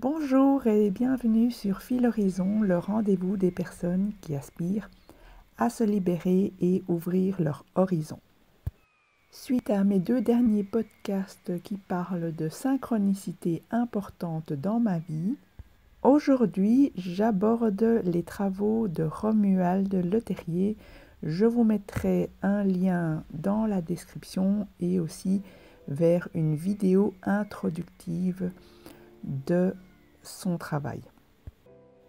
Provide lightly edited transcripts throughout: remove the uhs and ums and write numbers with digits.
Bonjour et bienvenue sur Fil Horizon, le rendez-vous des personnes qui aspirent à se libérer et ouvrir leur horizon. Suite à mes 2 derniers podcasts qui parlent de synchronicité importante dans ma vie, aujourd'hui j'aborde les travaux de Romuald Le Terrier. Je vous mettrai un lien dans la description et aussi vers une vidéo introductive de son travail.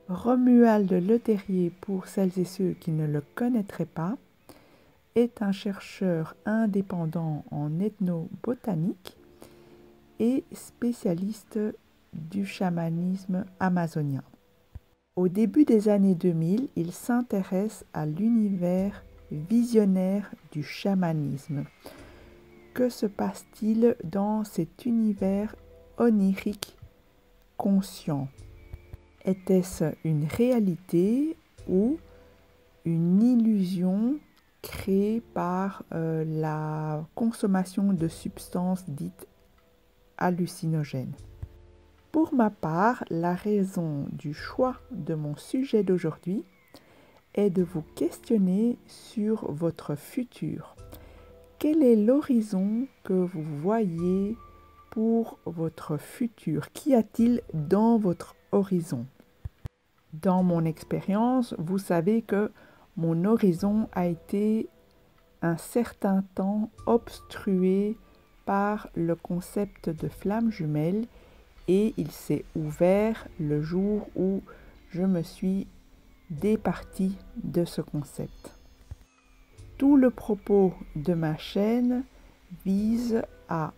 Romuald Le Terrier, pour celles et ceux qui ne le connaîtraient pas, est un chercheur indépendant en ethnobotanique et spécialiste du chamanisme amazonien. Au début des années 2000, il s'intéresse à l'univers visionnaire du chamanisme. Que se passe-t-il dans cet univers onirique conscient? Était-ce une réalité ou une illusion créée par la consommation de substances dites hallucinogènes? Pour ma part, la raison du choix de mon sujet d'aujourd'hui est de vous questionner sur votre futur. Quel est l'horizon que vous voyez pour votre futur? Qu'y a-t-il dans votre horizon? Dans mon expérience, vous savez que mon horizon a été un certain temps obstrué par le concept de flamme jumelle et il s'est ouvert le jour où je me suis départie de ce concept. Tout le propos de ma chaîne vise à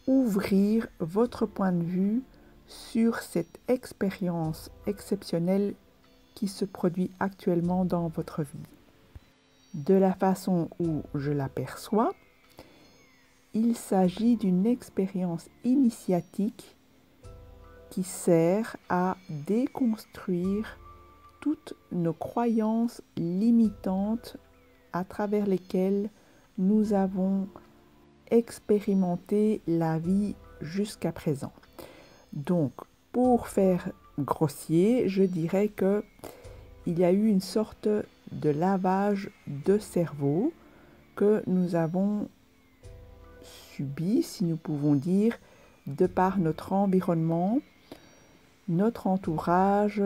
ouvrir votre point de vue sur cette expérience exceptionnelle qui se produit actuellement dans votre vie. De la façon où je l'aperçois, il s'agit d'une expérience initiatique qui sert à déconstruire toutes nos croyances limitantes à travers lesquelles nous avons expérimenté la vie jusqu'à présent. Donc, pour faire grossier, je dirais que il y a eu une sorte de lavage de cerveau que nous avons subi, si nous pouvons dire, de par notre environnement, notre entourage,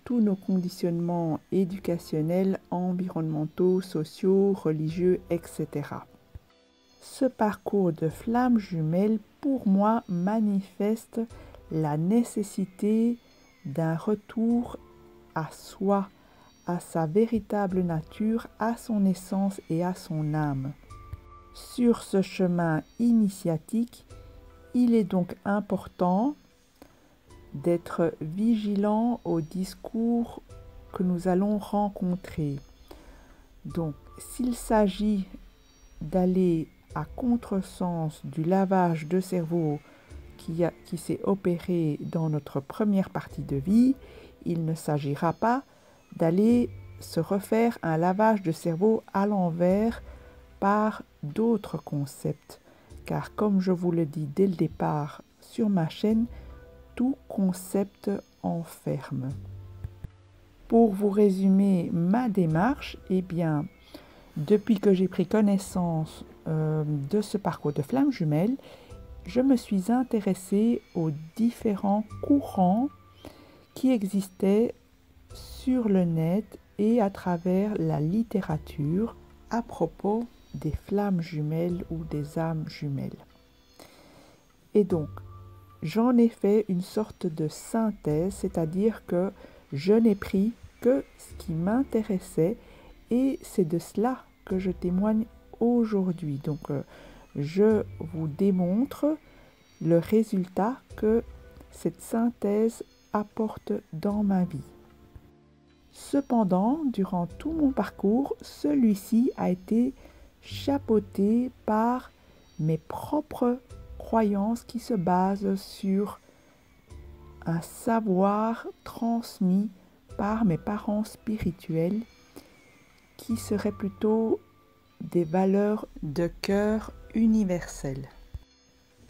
tous nos conditionnements éducationnels, environnementaux, sociaux, religieux, etc. Ce parcours de flamme jumelle, pour moi, manifeste la nécessité d'un retour à soi, à sa véritable nature, à son essence et à son âme. Sur ce chemin initiatique, il est donc important d'être vigilant aux discours que nous allons rencontrer. Donc, s'il s'agit d'aller à contresens du lavage de cerveau qui s'est opéré dans notre première partie de vie, il ne s'agira pas d'aller se refaire un lavage de cerveau à l'envers par d'autres concepts. Car comme je vous le dis dès le départ sur ma chaîne, tout concept enferme. Pour vous résumer ma démarche, eh bien, depuis que j'ai pris connaissance de ce parcours de flamme jumelle, je me suis intéressée aux différents courants qui existaient sur le net et à travers la littérature à propos des flammes jumelles ou des âmes jumelles. Et donc, j'en ai fait une sorte de synthèse, c'est-à-dire que je n'ai pris que ce qui m'intéressait et c'est de cela que je témoigne aujourd'hui. Donc, je vous démontre le résultat que cette synthèse apporte dans ma vie. Cependant, durant tout mon parcours, celui-ci a été chapeauté par mes propres croyances qui se basent sur un savoir transmis par mes parents spirituels qui seraient plutôt des valeurs de cœur universelles.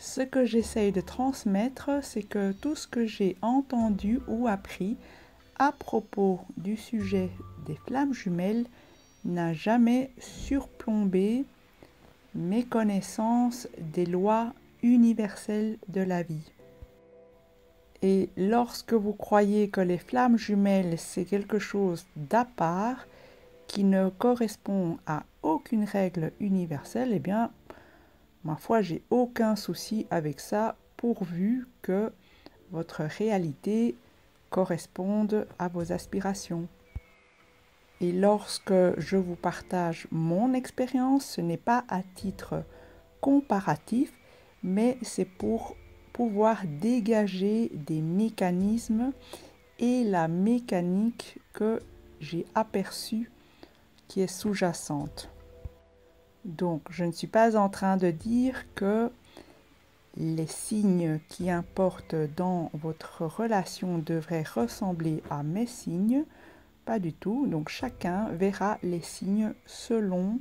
Ce que j'essaye de transmettre, c'est que tout ce que j'ai entendu ou appris à propos du sujet des flammes jumelles n'a jamais surplombé mes connaissances des lois universelles de la vie. Et lorsque vous croyez que les flammes jumelles, c'est quelque chose d'à part, qui ne correspond à aucune règle universelle, eh bien, ma foi, j'ai aucun souci avec ça, pourvu que votre réalité corresponde à vos aspirations. Et lorsque je vous partage mon expérience, ce n'est pas à titre comparatif, mais c'est pour pouvoir dégager des mécanismes et la mécanique que j'ai aperçue qui est sous-jacente. Donc, je ne suis pas en train de dire que les signes qui importent dans votre relation devraient ressembler à mes signes. Pas du tout. Donc, chacun verra les signes selon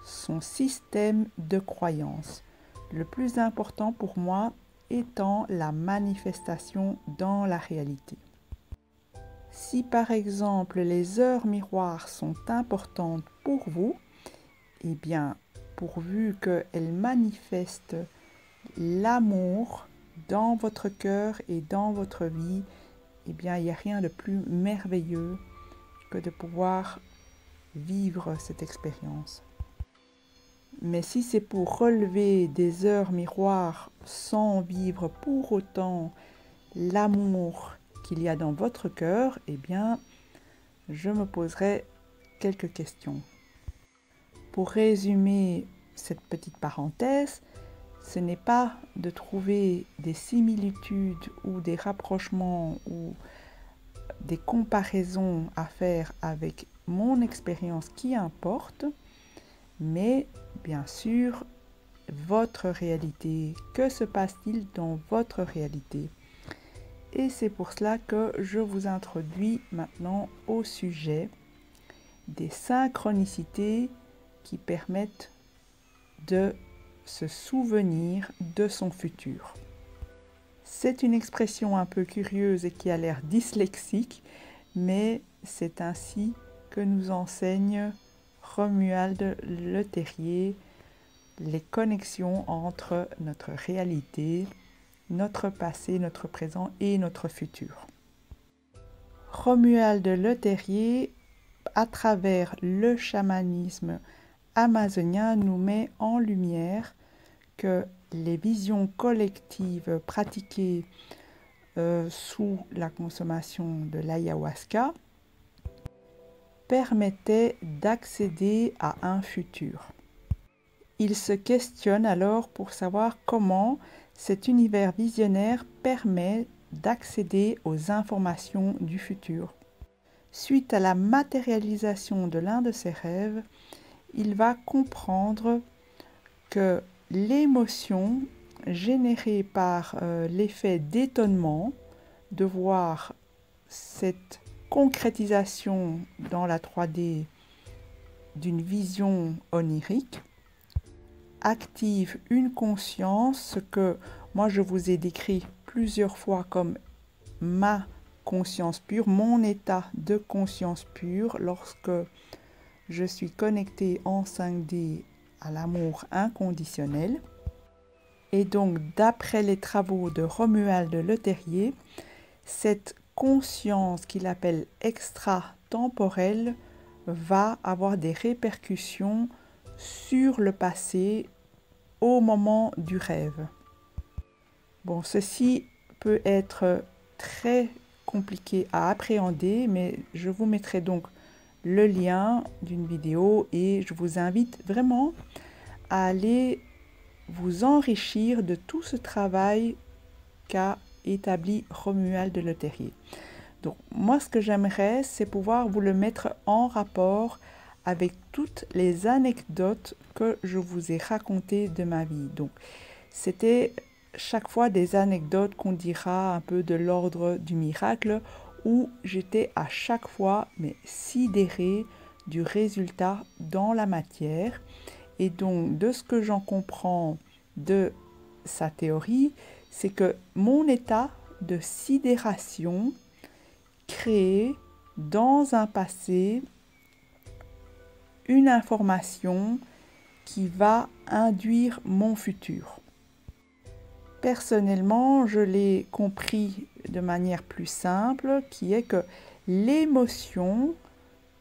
son système de croyance. Le plus important pour moi étant la manifestation dans la réalité. Si par exemple les heures miroirs sont importantes pour vous, eh bien, pourvu qu'elles manifestent l'amour dans votre cœur et dans votre vie, eh bien, il n'y a rien de plus merveilleux que de pouvoir vivre cette expérience. Mais si c'est pour relever des heures miroirs sans vivre pour autant l'amour qu'il y a dans votre cœur, eh bien, je me poserai quelques questions. Pour résumer cette petite parenthèse, ce n'est pas de trouver des similitudes ou des rapprochements ou des comparaisons à faire avec mon expérience qui importe, mais bien sûr, votre réalité. Que se passe-t-il dans votre réalité? Et c'est pour cela que je vous introduis maintenant au sujet des synchronicités qui permettent de se souvenir de son futur. C'est une expression un peu curieuse et qui a l'air dyslexique, mais c'est ainsi que nous enseigne Romuald Le Terrier les connexions entre notre réalité, notre passé, notre présent et notre futur. Romuald Le Terrier, à travers le chamanisme amazonien, nous met en lumière que les visions collectives pratiquées sous la consommation de l'ayahuasca permettaient d'accéder à un futur. Il se questionne alors pour savoir comment cet univers visionnaire permet d'accéder aux informations du futur. Suite à la matérialisation de l'un de ses rêves, il va comprendre que l'émotion générée par l'effet d'étonnement de voir cette concrétisation dans la 3D d'une vision onirique active une conscience, ce que moi je vous ai décrit plusieurs fois comme ma conscience pure, mon état de conscience pure lorsque je suis connectée en 5D à l'amour inconditionnel. Et donc, d'après les travaux de Romuald Le Terrier, cette conscience qu'il appelle extra-temporelle va avoir des répercussions sur le passé au moment du rêve. Bon, ceci peut être très compliqué à appréhender, mais je vous mettrai donc le lien d'une vidéo et je vous invite vraiment à aller vous enrichir de tout ce travail qu'a établi Romuald Le Terrier. Donc moi ce que j'aimerais c'est pouvoir vous le mettre en rapport avec toutes les anecdotes que je vous ai racontées de ma vie. Donc c'était chaque fois des anecdotes qu'on dira un peu de l'ordre du miracle où j'étais à chaque fois sidérée du résultat dans la matière. Et donc, de ce que j'en comprends de sa théorie, c'est que mon état de sidération crée dans un passé une information qui va induire mon futur. Personnellement, je l'ai compris de manière plus simple, qui est que l'émotion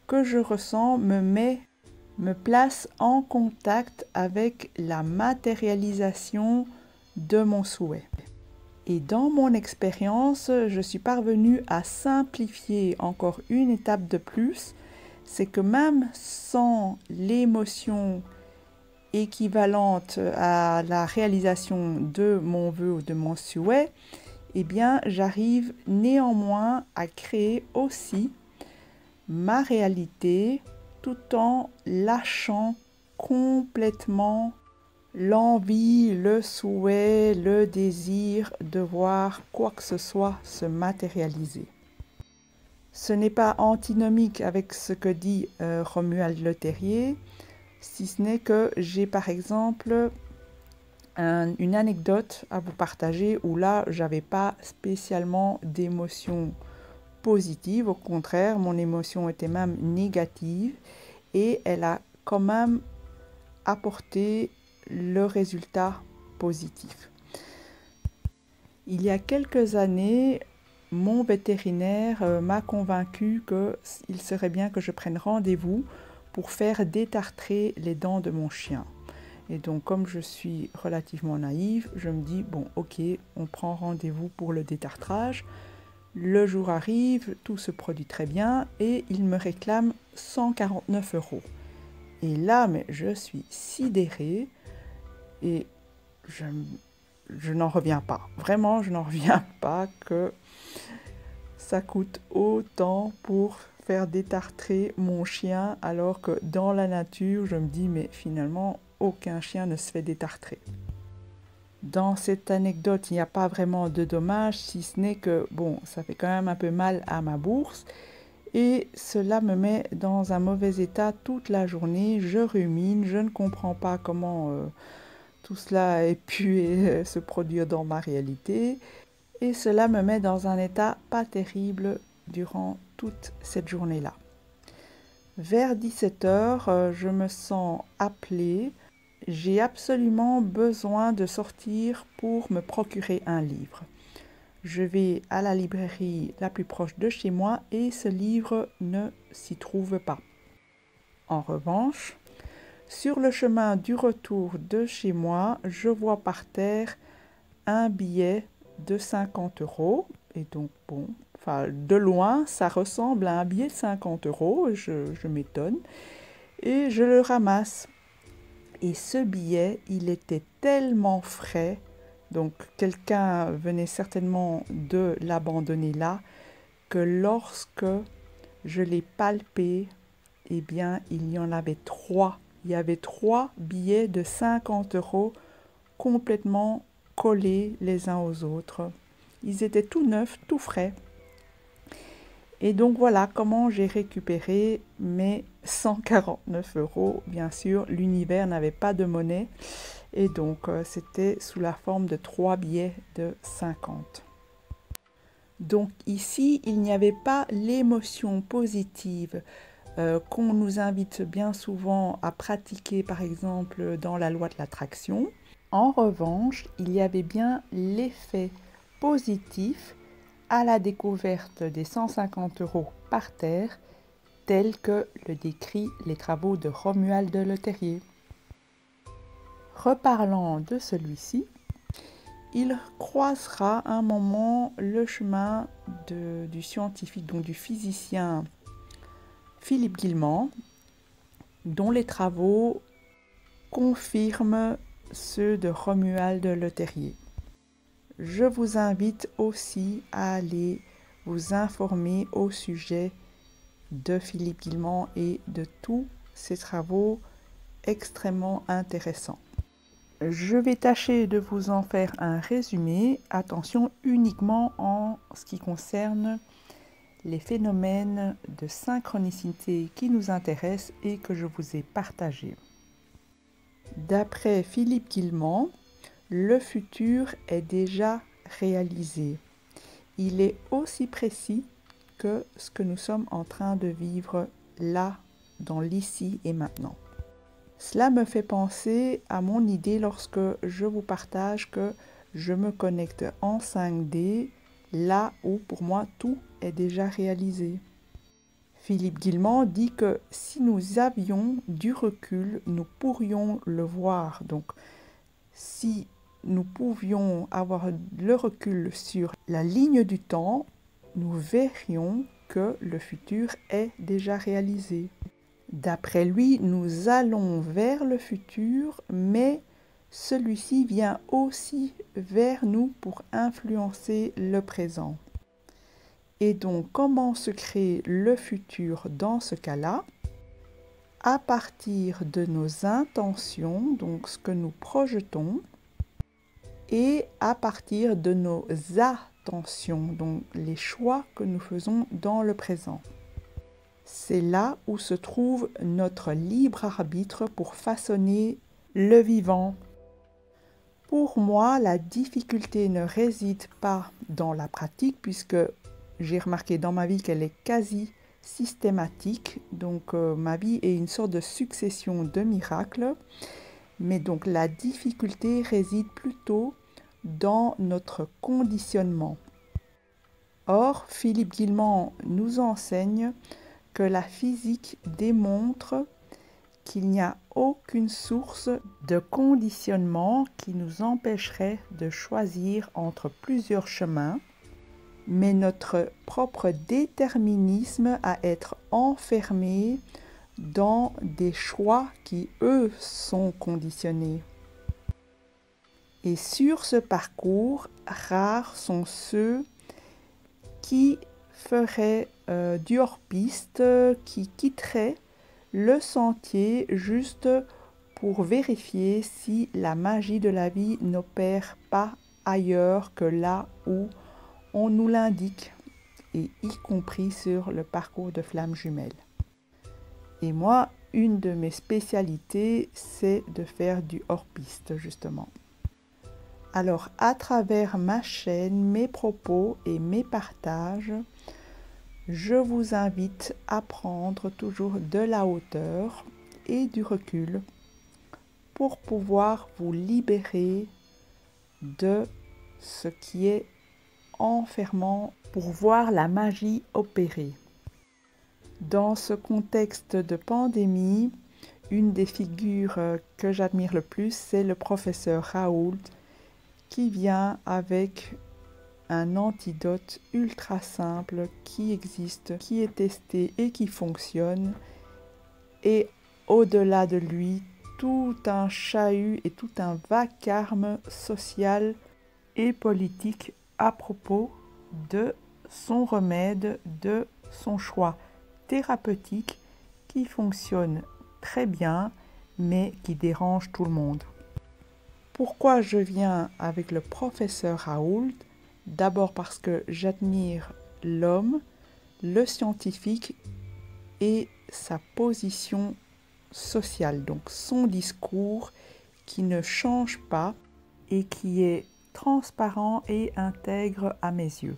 que je ressens me place en contact avec la matérialisation de mon souhait. Et dans mon expérience, je suis parvenue à simplifier encore une étape de plus, c'est que même sans l'émotion équivalente à la réalisation de mon vœu ou de mon souhait, eh bien, j'arrive néanmoins à créer aussi ma réalité tout en lâchant complètement l'envie, le souhait, le désir de voir quoi que ce soit se matérialiser. Ce n'est pas antinomique avec ce que dit Romuald Le Terrier, si ce n'est que j'ai par exemple une anecdote à vous partager où là, j'avais pas spécialement d'émotion positive, au contraire, mon émotion était même négative et elle a quand même apporté le résultat positif. Il y a quelques années, mon vétérinaire m'a convaincu qu'il serait bien que je prenne rendez-vous pour faire détartrer les dents de mon chien. Et donc, comme je suis relativement naïve, je me dis, bon, ok, on prend rendez-vous pour le détartrage. Le jour arrive, tout se produit très bien et il me réclame 149 €. Et là, mais je suis sidérée et je n'en reviens pas. Vraiment, je n'en reviens pas que ça coûte autant pour faire détartrer mon chien alors que dans la nature, je me dis, mais finalement, aucun chien ne se fait détartrer. Dans cette anecdote, il n'y a pas vraiment de dommages, si ce n'est que, bon, ça fait quand même un peu mal à ma bourse et cela me met dans un mauvais état toute la journée. Je rumine, je ne comprends pas comment tout cela ait pu se produire dans ma réalité et cela me met dans un état pas terrible durant toute cette journée-là. Vers 17 h, je me sens appelée. J'ai absolument besoin de sortir pour me procurer un livre. Je vais à la librairie la plus proche de chez moi et ce livre ne s'y trouve pas. En revanche, sur le chemin du retour de chez moi, je vois par terre un billet de 50 €. Et donc, bon, enfin, de loin, ça ressemble à un billet de 50 €. Je m'étonne. Et je le ramasse. Et ce billet, il était tellement frais, donc quelqu'un venait certainement de l'abandonner là, que lorsque je l'ai palpé, eh bien, il y en avait 3. Il y avait 3 billets de 50 € complètement collés les uns aux autres. Ils étaient tout neufs, tout frais. Et donc voilà comment j'ai récupéré mes 149 €. Bien sûr, l'univers n'avait pas de monnaie et donc c'était sous la forme de 3 billets de 50. Donc ici, il n'y avait pas l'émotion positive qu'on nous invite bien souvent à pratiquer, par exemple dans la loi de l'attraction. En revanche, il y avait bien l'effet positif à la découverte des 150 € par terre, tel que le décrit les travaux de Romuald Le Terrier. Reparlant de celui-ci, il croisera un moment le chemin du scientifique, donc du physicien Philippe Guillemant, dont les travaux confirment ceux de Romuald Le Terrier. Je vous invite aussi à aller vous informer au sujet de Philippe Guillemant et de tous ses travaux extrêmement intéressants. Je vais tâcher de vous en faire un résumé, attention uniquement en ce qui concerne les phénomènes de synchronicité qui nous intéressent et que je vous ai partagés. D'après Philippe Guillemant, le futur est déjà réalisé. Il est aussi précis que ce que nous sommes en train de vivre là, dans l'ici et maintenant. Cela me fait penser à mon idée lorsque je vous partage que je me connecte en 5D, là où pour moi tout est déjà réalisé. Philippe Guillemant dit que si nous avions du recul, nous pourrions le voir. Donc, si nous pouvions avoir le recul sur la ligne du temps, nous verrions que le futur est déjà réalisé. D'après lui, nous allons vers le futur, mais celui-ci vient aussi vers nous pour influencer le présent. Et donc, comment se crée le futur dans ce cas-là? À partir de nos intentions, donc ce que nous projetons, et à partir de nos attentions, donc les choix que nous faisons dans le présent. C'est là où se trouve notre libre arbitre pour façonner le vivant. Pour moi, la difficulté ne réside pas dans la pratique, puisque j'ai remarqué dans ma vie qu'elle est quasi systématique. Donc ma vie est une sorte de succession de miracles. Mais donc la difficulté réside plutôt dans notre conditionnement. Or, Philippe Guillemant nous enseigne que la physique démontre qu'il n'y a aucune source de conditionnement qui nous empêcherait de choisir entre plusieurs chemins, mais notre propre déterminisme à être enfermé dans des choix qui, eux, sont conditionnés. Et sur ce parcours, rares sont ceux qui feraient du hors-piste, qui quitteraient le sentier juste pour vérifier si la magie de la vie n'opère pas ailleurs que là où on nous l'indique, et y compris sur le parcours de flammes jumelles. Et moi, une de mes spécialités, c'est de faire du hors-piste, justement. Alors, à travers ma chaîne, mes propos et mes partages, je vous invite à prendre toujours de la hauteur et du recul pour pouvoir vous libérer de ce qui est enfermant, pour voir la magie opérer. Dans ce contexte de pandémie, une des figures que j'admire le plus, c'est le professeur Raoult, qui vient avec un antidote ultra simple qui existe, qui est testé et qui fonctionne. Et au-delà de lui, tout un chahut et tout un vacarme social et politique à propos de son remède, de son choix thérapeutique qui fonctionne très bien, mais qui dérange tout le monde. Pourquoi je viens avec le professeur Raoult? D'abord parce que j'admire l'homme, le scientifique et sa position sociale, donc son discours qui ne change pas et qui est transparent et intègre à mes yeux.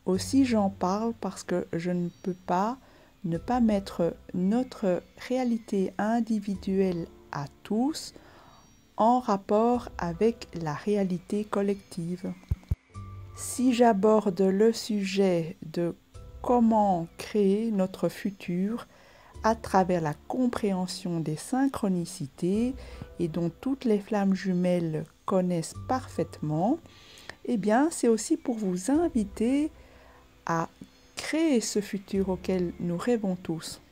Aussi j'en parle parce que je ne peux pas ne pas mettre notre réalité individuelle à tous en rapport avec la réalité collective. Si j'aborde le sujet de comment créer notre futur à travers la compréhension des synchronicités et dont toutes les flammes jumelles connaissent parfaitement, eh bien c'est aussi pour vous inviter à créer ce futur auquel nous rêvons tous.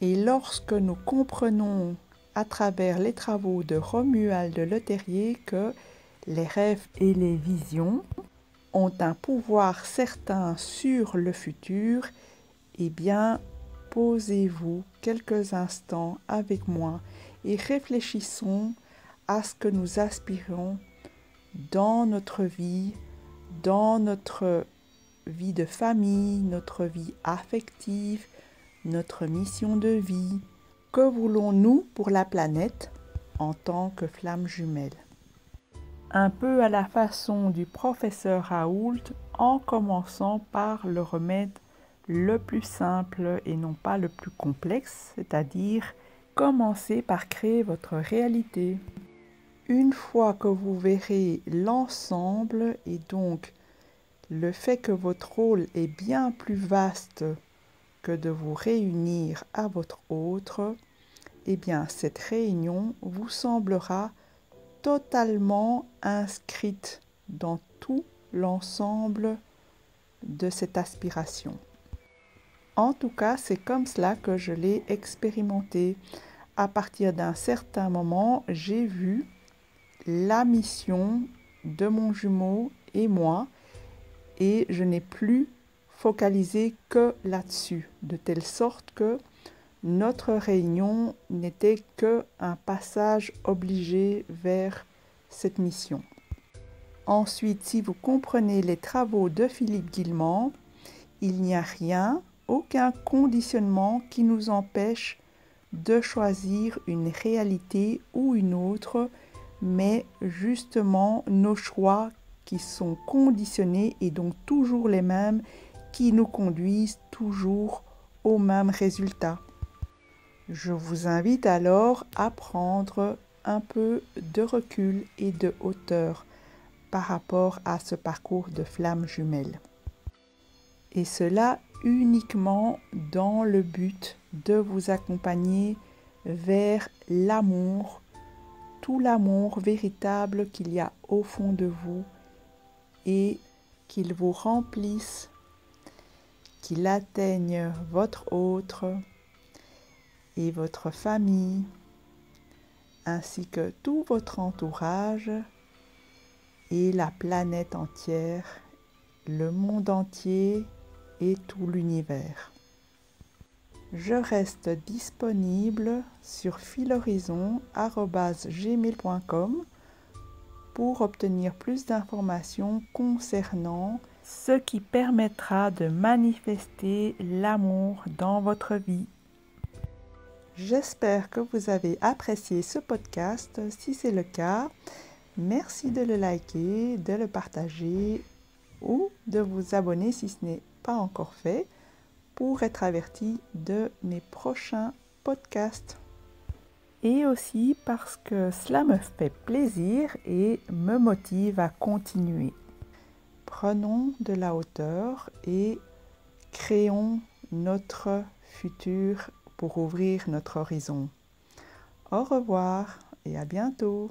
Et lorsque nous comprenons à travers les travaux de Romuald Le Terrier que les rêves et les visions ont un pouvoir certain sur le futur, eh bien, posez-vous quelques instants avec moi et réfléchissons à ce que nous aspirons dans notre vie de famille, notre vie affective, notre mission de vie. Que voulons-nous pour la planète en tant que flamme jumelle? un peu à la façon du professeur Raoult, en commençant par le remède le plus simple et non pas le plus complexe, c'est-à-dire commencer par créer votre réalité. Une fois que vous verrez l'ensemble et donc le fait que votre rôle est bien plus vaste que de vous réunir à votre autre, eh bien cette réunion vous semblera totalement inscrite dans tout l'ensemble de cette aspiration. En tout cas, c'est comme cela que je l'ai expérimenté. À partir d'un certain moment, j'ai vu la mission de mon jumeau et moi, et je n'ai plus focalisé que là-dessus, de telle sorte que notre réunion n'était qu'un passage obligé vers cette mission. Ensuite, si vous comprenez les travaux de Philippe Guillemant, il n'y a rien, aucun conditionnement qui nous empêche de choisir une réalité ou une autre, mais justement nos choix qui sont conditionnés et donc toujours les mêmes, qui nous conduisent toujours au même résultat. Je vous invite alors à prendre un peu de recul et de hauteur par rapport à ce parcours de flammes jumelles. Et cela uniquement dans le but de vous accompagner vers l'amour, tout l'amour véritable qu'il y a au fond de vous et qu'il vous remplisse, qu'il atteigne votre autre et votre famille, ainsi que tout votre entourage et la planète entière, le monde entier et tout l'univers. Je reste disponible sur filhorizon@gmail.com pour obtenir plus d'informations concernant ce qui permettra de manifester l'amour dans votre vie. J'espère que vous avez apprécié ce podcast. Si c'est le cas, merci de le liker, de le partager ou de vous abonner si ce n'est pas encore fait pour être averti de mes prochains podcasts. Et aussi parce que cela me fait plaisir et me motive à continuer. Prenons de la hauteur et créons notre futur pour ouvrir notre horizon. Au revoir et à bientôt.